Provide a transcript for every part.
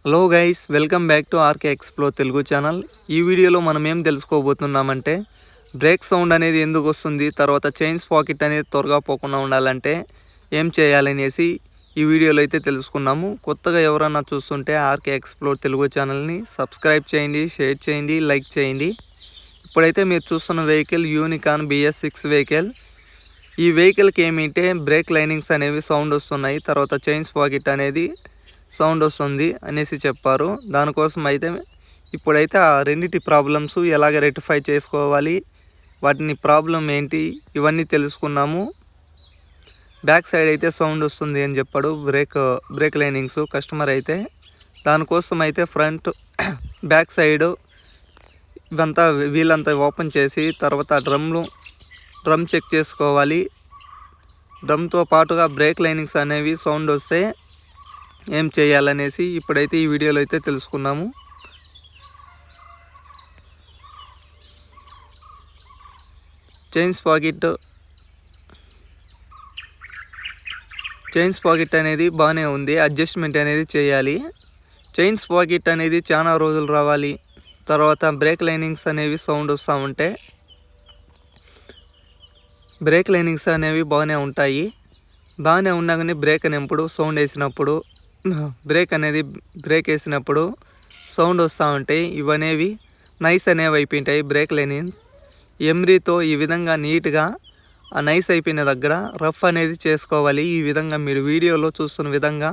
Hello guys, welcome back to RK explore Telugu channel. ఈ వీడియోలో మనం ఏం తెలుసుకోబోతున్నామంటే బ్రేక్ సౌండ్ అనేది ఎందుకు వస్తుంది, తర్వాత చైన్స్ పాకెట్ అనేది త్వరగా పోకుండా ఉండాలంటే ఏం చేయాలనేసి ఈ వీడియోలో అయితే తెలుసుకున్నాము. కొత్తగా ఎవరన్నా చూస్తుంటే ఆర్కే ఎక్స్ప్లోర్ తెలుగు ఛానల్ని సబ్స్క్రైబ్ చేయండి, షేర్ చేయండి, లైక్ చేయండి. ఇప్పుడైతే మీరు చూస్తున్న వెహికల్ యూనికాన్ BS6 వెహికల్. ఈ వెహికల్కి ఏమిటంటే బ్రేక్ లైనింగ్స్ అనేవి సౌండ్ వస్తున్నాయి, తర్వాత చైన్స్ పాకెట్ అనేది సౌండ్ వస్తుంది అనేసి చెప్పారు. దానికోసం అయితే ఇప్పుడైతే ఆ రెండిటి ప్రాబ్లమ్స్ ఎలాగ రెక్టిఫై చేసుకోవాలి, వాటిని ప్రాబ్లం ఏంటి, ఇవన్నీ తెలుసుకున్నాము. బ్యాక్ సైడ్ అయితే సౌండ్ వస్తుంది అని చెప్పాడు బ్రేక్ లైనింగ్స్ కస్టమర్ అయితే. దానికోసం అయితే ఫ్రంట్ బ్యాక్ సైడ్ ఇవంతా వీలంతా ఓపెన్ చేసి తర్వాత డ్రమ్ చెక్ చేసుకోవాలి. డ్రమ్తో పాటుగా బ్రేక్ లైనింగ్స్ అనేవి సౌండ్ వస్తే ఏం చేయాలనేసి ఇప్పుడైతే ఈ వీడియోలో అయితే తెలుసుకున్నాము. చైన్స్ పాకెట్ అనేది బాగానే ఉంది, అడ్జస్ట్మెంట్ అనేది చేయాలి. చైన్స్ పాకెట్ అనేది చాలా రోజులు రావాలి. తర్వాత బ్రేక్ లైనింగ్స్ అనేవి సౌండ్ వస్తూ ఉంటే బ్రేక్ లైనింగ్స్ అనేవి బాగానే ఉంటాయి. బాగానే ఉన్నా కానీ బ్రేక్ అనేప్పుడు సౌండ్ వేసినప్పుడు బ్రేక్ వేసినప్పుడు సౌండ్ వస్తూ ఉంటాయి. ఇవనేవి నైస్ అనేవి అయిపోయింటాయి బ్రేక్ లైనింగ్స్. ఎమ్రీతో ఈ విధంగా నీట్గా ఆ నైస్ అయిపోయిన దగ్గర రఫ్ అనేది చేసుకోవాలి. ఈ విధంగా మీరు వీడియోలో చూస్తున్న విధంగా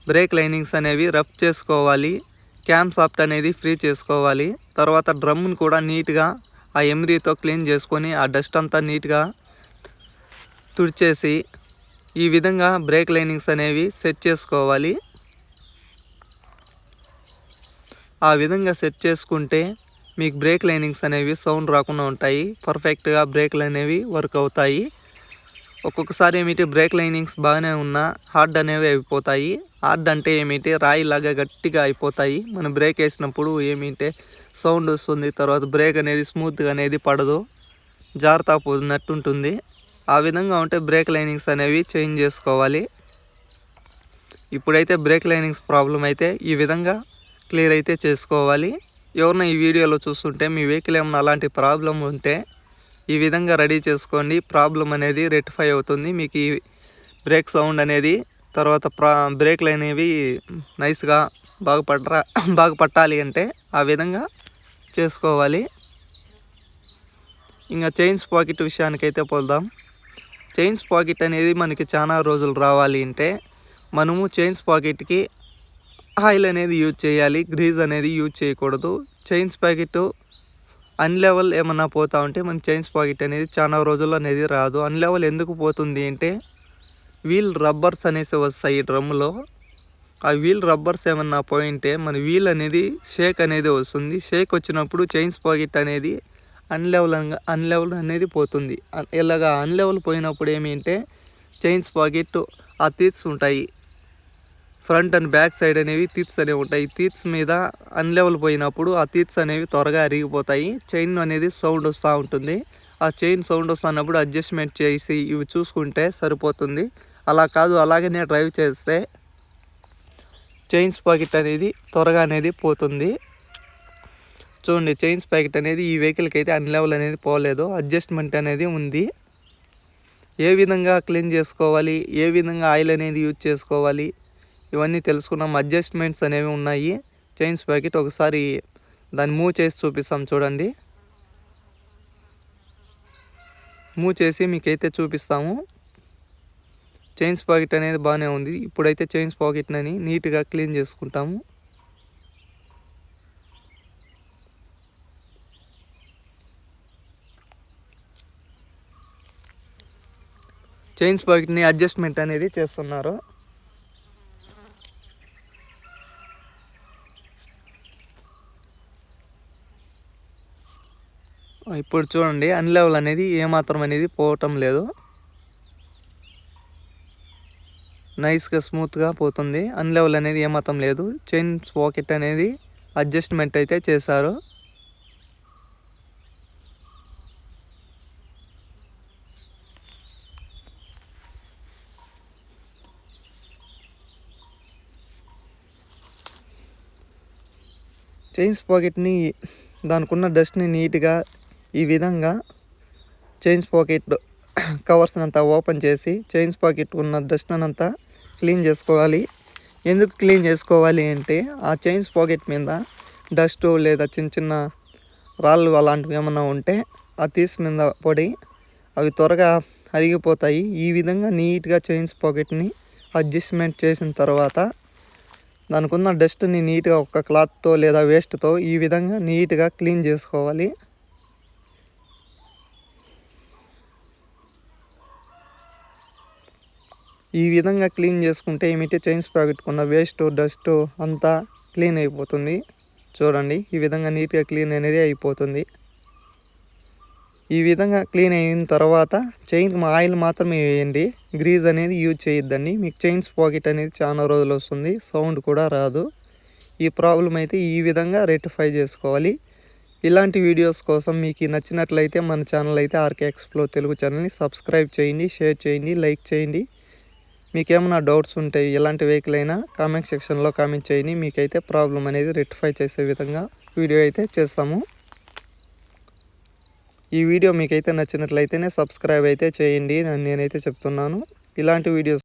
బ్రేక్ లైనింగ్స్ అనేవి రఫ్ చేసుకోవాలి. క్యామ్ సాఫ్ట్ అనేది ఫ్రీ చేసుకోవాలి. తర్వాత డ్రమ్ని కూడా నీట్గా ఆ ఎమ్రీతో క్లీన్ చేసుకొని ఆ డస్ట్ అంతా నీట్గా తుడిచేసి ఈ విధంగా బ్రేక్ లైనింగ్స్ అనేవి సెట్ చేసుకోవాలి. ఆ విధంగా సెట్ చేసుకుంటే మీకు బ్రేక్ లైనింగ్స్ అనేవి సౌండ్ రాకుండా ఉంటాయి. పర్ఫెక్ట్గా బ్రేక్లు అనేవి వర్క్ అవుతాయి. ఒక్కొక్కసారి ఏమిటి బ్రేక్ లైనింగ్స్ బాగానే ఉన్నా హార్డ్ అనేవి అయిపోతాయి. హార్డ్ అంటే ఏమిటి రాయిలాగా గట్టిగా అయిపోతాయి. మనం బ్రేక్ వేసినప్పుడు ఏమిటి సౌండ్ వస్తుంది, తర్వాత బ్రేక్ అనేది స్మూత్గా అనేది పడదు, జారుతా పోతున్నట్టు ఉంటుంది. ఆ విధంగా ఉంటే బ్రేక్ లైనింగ్స్ అనేవి చేంజ్ చేసుకోవాలి. ఇప్పుడైతే బ్రేక్ లైనింగ్స్ ప్రాబ్లం అయితే ఈ విధంగా క్లియర్ అయితే చేసుకోవాలి. ఎవరైనా ఈ వీడియోలో చూస్తుంటే మీ వెహికల్ ఏమైనా అలాంటి ప్రాబ్లం ఉంటే ఈ విధంగా రెడీ చేసుకోండి. ప్రాబ్లం అనేది రెక్టిఫై అవుతుంది. మీకు ఈ బ్రేక్ సౌండ్ అనేది తర్వాత బ్రేక్లు అనేవి నైస్గా బాగా పట్టాలి అంటే ఆ విధంగా చేసుకోవాలి. ఇంకా చైన్స్ పాకెట్ విషయానికైతే పోదాం. చైన్స్ పాకెట్ అనేది మనకి చాలా రోజులు రావాలి అంటే మనము చైన్స్ పాకెట్కి ఆయిల్ అనేది యూజ్ చేయాలి, గ్రీజ్ అనేది యూజ్ చేయకూడదు. చైన్స్ పాకెట్ అన్లెవెల్ ఏమన్నా పోతా ఉంటే మన చైన్స్ పాకెట్ అనేది చాలా రోజులు అనేది రాదు. అన్లెవెల్ ఎందుకు పోతుంది అంటే వీల్ రబ్బర్స్ అనేసి వస్తాయి డ్రమ్లో. ఆ వీల్ రబ్బర్స్ ఏమన్నా పోయింటే మన వీల్ అనేది షేక్ అనేది వస్తుంది. షేక్ వచ్చినప్పుడు చైన్స్ పాకెట్ అనేది అన్లెవెల్ అనేది పోతుంది. ఇలాగా అన్లెవెల్ పోయినప్పుడు ఏమిటంటే చైన్స్ పాకెట్ ఆ టీత్స్ ఉంటాయి, ఫ్రంట్ అండ్ బ్యాక్ సైడ్ అనేవి టీత్స్ అనేవి ఉంటాయి. టీత్స్ మీద అన్లెవెల్ పోయినప్పుడు ఆ టీత్స్ అనేవి త్వరగా అరిగిపోతాయి. చైన్ అనేది సౌండ్ వస్తూ ఉంటుంది. ఆ చైన్ సౌండ్ వస్తున్నప్పుడు అడ్జస్ట్మెంట్ చేసి ఇవి చూసుకుంటే సరిపోతుంది. అలా కాదు, అలాగనే డ్రైవ్ చేస్తే చైన్స్ పాకెట్ అనేది త్వరగా అనేది పోతుంది. చూడండి, చైన్స్ ప్యాకెట్ అనేది ఈ వెహికల్కి అయితే అన్లెవెల్ అనేది పోలేదు, అడ్జస్ట్మెంట్ అనేది ఉంది. ఏ విధంగా క్లీన్ చేసుకోవాలి, ఏ విధంగా ఆయిల్ అనేది యూజ్ చేసుకోవాలి, ఇవన్నీ తెలుసుకున్నాం. అడ్జస్ట్మెంట్స్ అనేవి ఉన్నాయి చైన్స్ ప్యాకెట్. ఒకసారి దాన్ని మూవ్ చేసి చూపిస్తాం చూడండి. మూవ్ చేసి మీకైతే చూపిస్తాము. చైన్స్ ప్యాకెట్ అనేది బాగానే ఉంది. ఇప్పుడైతే చైన్స్ ప్యాకెట్ని నీట్గా క్లీన్ చేసుకుంటాము. చైన్స్ పాకెట్ని అడ్జస్ట్మెంట్ అనేది చేస్తున్నారు. ఇప్పుడు చూడండి, అన్లెవెల్ అనేది ఏమాత్రం అనేది పోవటం లేదు, నైస్గా స్మూత్గా పోతుంది. అన్లెవెల్ అనేది ఏమాత్రం లేదు. చైన్స్ పాకెట్ అనేది అడ్జస్ట్మెంట్ అయితే చేశారు. చైన్స్ పాకెట్ని దానికి ఉన్న డస్ట్ని నీట్గా ఈ విధంగా చైన్స్ పాకెట్ కవర్స్ అంతా ఓపెన్ చేసి చైన్స్ పాకెట్ ఉన్న డస్ట్ అంతా క్లీన్ చేసుకోవాలి. ఎందుకు క్లీన్ చేసుకోవాలి అంటే ఆ చైన్స్ పాకెట్ మీద డస్ట్ లేదా చిన్న చిన్న రాళ్ళు అలాంటివి ఏమన్నా ఉంటే ఆ తీసి మీద పడి అవి త్వరగా అరిగిపోతాయి. ఈ విధంగా నీట్గా చైన్స్ పాకెట్ని అడ్జస్ట్మెంట్ చేసిన తర్వాత దానికి ఉన్న డస్ట్ని నీట్గా ఒక క్లాత్తో లేదా వేస్ట్తో ఈ విధంగా నీట్గా క్లీన్ చేసుకోవాలి. ఈ విధంగా క్లీన్ చేసుకుంటే ఏమిటి చైన్స్ పాకెట్కున్న వేస్ట్ డస్ట్ అంతా క్లీన్ అయిపోతుంది. చూడండి, ఈ విధంగా నీట్గా క్లీన్ అనేది అయిపోతుంది. ఈ విధంగా క్లీన్ అయిన తర్వాత చైన్కి ఆయిల్ మాత్రమే వేయండి, గ్రీజ్ అనేది యూజ్ చేయొద్దండి. మీకు చైన్స్ పాకెట్ అనేది చాలా రోజులు వస్తుంది, సౌండ్ కూడా రాదు. ఈ ప్రాబ్లం అయితే ఈ విధంగా రెక్టిఫై చేసుకోవాలి. ఇలాంటి వీడియోస్ కోసం మీకు నచ్చినట్లయితే మన ఛానల్ అయితే ఆర్కే ఎక్స్ప్లోర్ తెలుగు ఛానల్ని సబ్స్క్రైబ్ చేయండి, షేర్ చేయండి, లైక్ చేయండి. మీకేమైనా డౌట్స్ ఉంటే ఎలాంటి వెహికల్ అయినా కామెంట్ సెక్షన్లో కామెంట్ చేయండి. మీకైతే ప్రాబ్లం అనేది రెక్టిఫై చేసే విధంగా వీడియో అయితే చేస్తాము. ఈ వీడియో మీకైతే నచ్చినట్లయితేనే సబ్స్క్రైబ్ అయితే చేయండి నేనైతే చెప్తున్నాను. ఇలాంటి వీడియోస్